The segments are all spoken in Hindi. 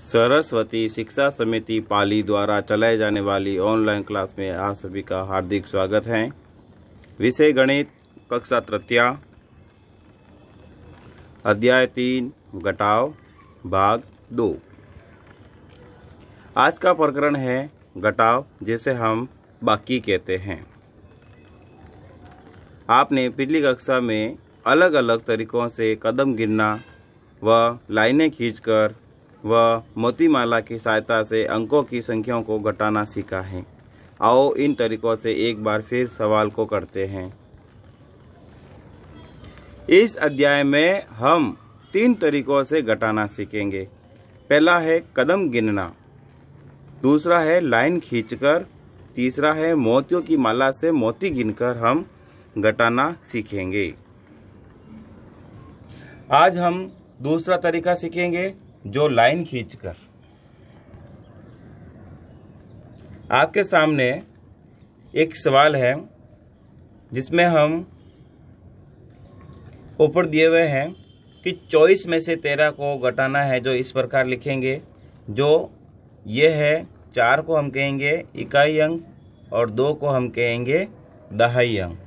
सरस्वती शिक्षा समिति पाली द्वारा चलाए जाने वाली ऑनलाइन क्लास में आप सभी का हार्दिक स्वागत है। विषय गणित, कक्षा तृतीया, अध्याय 3, घटाव, भाग 2। आज का प्रकरण है घटाव, जिसे हम बाकी कहते हैं। आपने पिछली कक्षा में अलग अलग तरीकों से कदम गिनना व लाइनें खींचकर व मोतीमाला की सहायता से अंकों की संख्याओं को घटाना सीखा है। आओ इन तरीकों से एक बार फिर सवाल को करते हैं। इस अध्याय में हम 3 तरीकों से घटाना सीखेंगे। पहला है कदम गिनना, दूसरा है लाइन खींचकर, तीसरा है मोतियों की माला से मोती गिनकर हम घटाना सीखेंगे। आज हम दूसरा तरीका सीखेंगे, जो लाइन खींचकर। आपके सामने एक सवाल है जिसमें हम ऊपर दिए हुए हैं कि 24 में से 13 को घटाना है, जो इस प्रकार लिखेंगे। जो ये है 4 को हम कहेंगे इकाई अंक और 2 को हम कहेंगे दहाई अंक।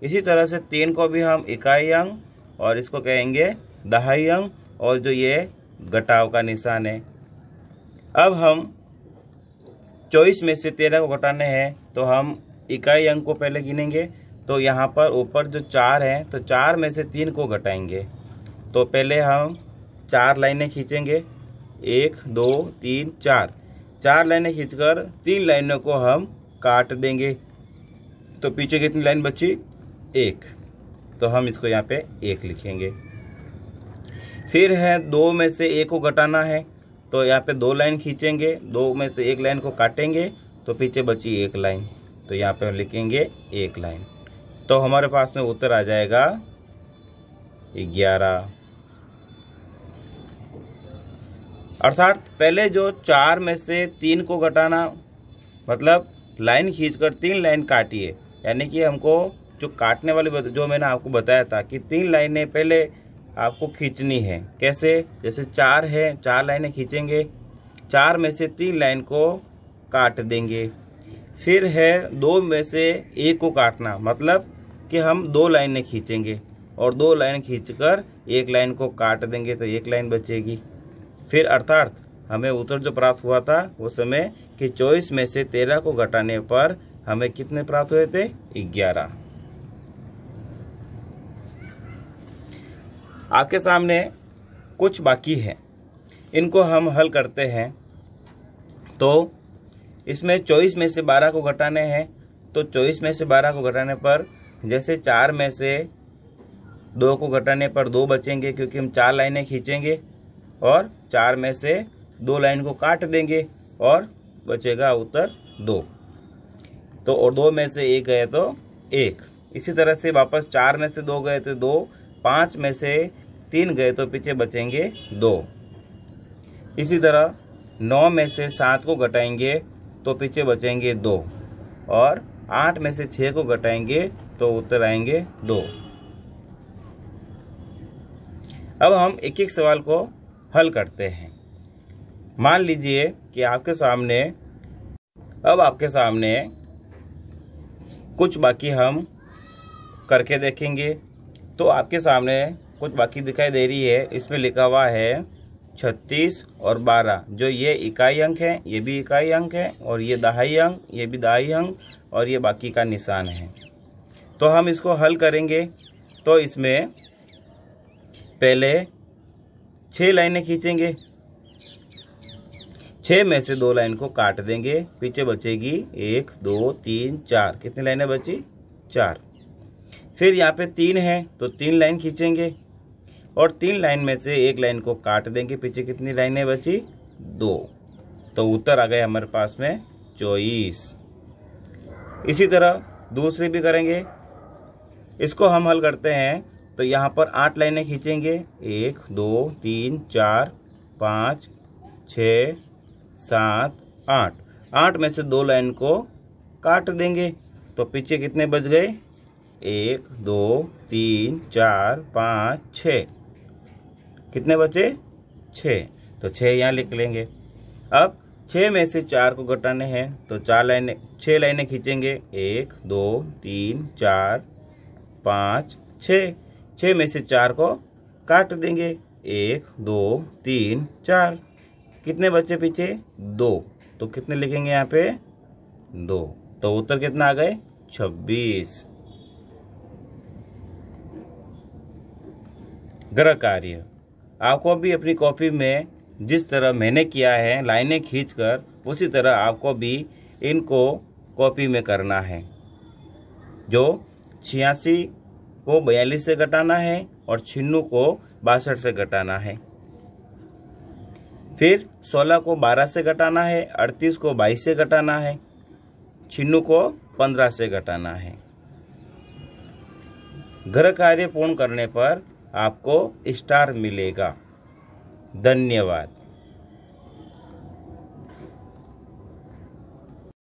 इसी तरह से 3 को भी हम इकाई अंक और इसको कहेंगे दहाई अंक, और जो ये घटाव का निशान है। अब हम 24 में से 13 को घटाने हैं, तो हम इकाई अंक को पहले गिनेंगे। तो यहाँ पर ऊपर जो 4 है, तो 4 में से 3 को घटाएंगे। तो पहले हम 4 लाइनें खींचेंगे, 1 2 3 4। 4 लाइनें खींचकर 3 लाइनों को हम काट देंगे। तो पीछे कितनी लाइन बची? 1। तो हम इसको यहाँ पे 1 लिखेंगे। फिर है 2 में से 1 को घटाना है, तो यहाँ पे 2 लाइन खींचेंगे, 2 में से 1 लाइन को काटेंगे, तो पीछे बची 1 लाइन। तो यहाँ पे लिखेंगे 1 लाइन। तो हमारे पास में उत्तर आ जाएगा 11। अर्थात पहले जो 4 में से 3 को घटाना, मतलब लाइन खींचकर 3 लाइन काटिए। यानी कि हमको जो काटने वाली जो मैंने आपको बताया था कि 3 लाइनें पहले आपको खींचनी है। कैसे? जैसे 4 है, 4 लाइनें खींचेंगे, 4 में से 3 लाइन को काट देंगे। फिर है 2 में से 1 को काटना, मतलब कि हम 2 लाइनें खींचेंगे और 2 लाइन खींचकर 1 लाइन को काट देंगे, तो 1 लाइन बचेगी। फिर अर्थात हमें उत्तर जो प्राप्त हुआ था उस समय कि 24 में से 13 को घटाने पर हमें कितने प्राप्त हुए थे? 11। आपके सामने कुछ बाकी है, इनको हम हल करते हैं। तो इसमें 24 में से 12 को घटाने हैं। तो 24 में से 12 को घटाने पर, जैसे 4 में से 2 को घटाने पर 2 बचेंगे, क्योंकि हम 4 लाइनें खींचेंगे और 4 में से 2 लाइन को काट देंगे और बचेगा उत्तर 2। तो और 2 में से 1 गए तो 1। इसी तरह से वापस 4 में से 2 गए तो 2, 5 में से 3 गए तो पीछे बचेंगे 2। इसी तरह 9 में से 7 को घटाएंगे तो पीछे बचेंगे 2, और 8 में से 6 को घटाएंगे तो उत्तर आएंगे 2। अब हम एक एक सवाल को हल करते हैं। मान लीजिए कि आपके सामने कुछ बाकी हम करके देखेंगे। तो आपके सामने कुछ बाकी दिखाई दे रही है। इसमें लिखा हुआ है 36 और 12। जो ये इकाई अंक है, ये भी इकाई अंक है, और ये दहाई अंक, ये भी दहाई अंक, और ये बाकी का निशान है। तो हम इसको हल करेंगे। तो इसमें पहले 6 लाइनें खींचेंगे, 6 में से 2 लाइन को काट देंगे, पीछे बचेगी 1 2 3 4। कितनी लाइनें बची? 4। फिर यहाँ पे 3 है, तो 3 लाइन खींचेंगे और 3 लाइन में से 1 लाइन को काट देंगे, पीछे कितनी लाइनें बची? 2। तो उत्तर आ गए हमारे पास में 24। इसी तरह दूसरी भी करेंगे। इसको हम हल करते हैं। तो यहाँ पर 8 लाइनें खींचेंगे, 1 2 3 4 5 6 7 8। 8 में से 2 लाइन को काट देंगे, तो पीछे कितने बच गए? 1 2 3 4 5 6। कितने बचे? 6। तो 6 यहाँ लिख लेंगे। अब 6 में से 4 को घटाने हैं तो 6 लाइनें खींचेंगे। 1 2 3 4 5 6। 6 में से 4 को काट देंगे। 1 2 3 4। कितने बचे पीछे? 2। तो कितने लिखेंगे यहाँ पे? 2। तो उत्तर कितना आ गए? 26। गृह कार्य आपको भी अपनी कॉपी में जिस तरह मैंने किया है लाइनें खींचकर, उसी तरह आपको भी इनको कॉपी में करना है। जो 86 को 42 से घटाना है और 96 को 62 से घटाना है। फिर 16 को 12 से घटाना है, 38 को 22 से घटाना है, 96 को 15 से घटाना है। गृह कार्य पूर्ण करने पर आपको स्टार मिलेगा। धन्यवाद।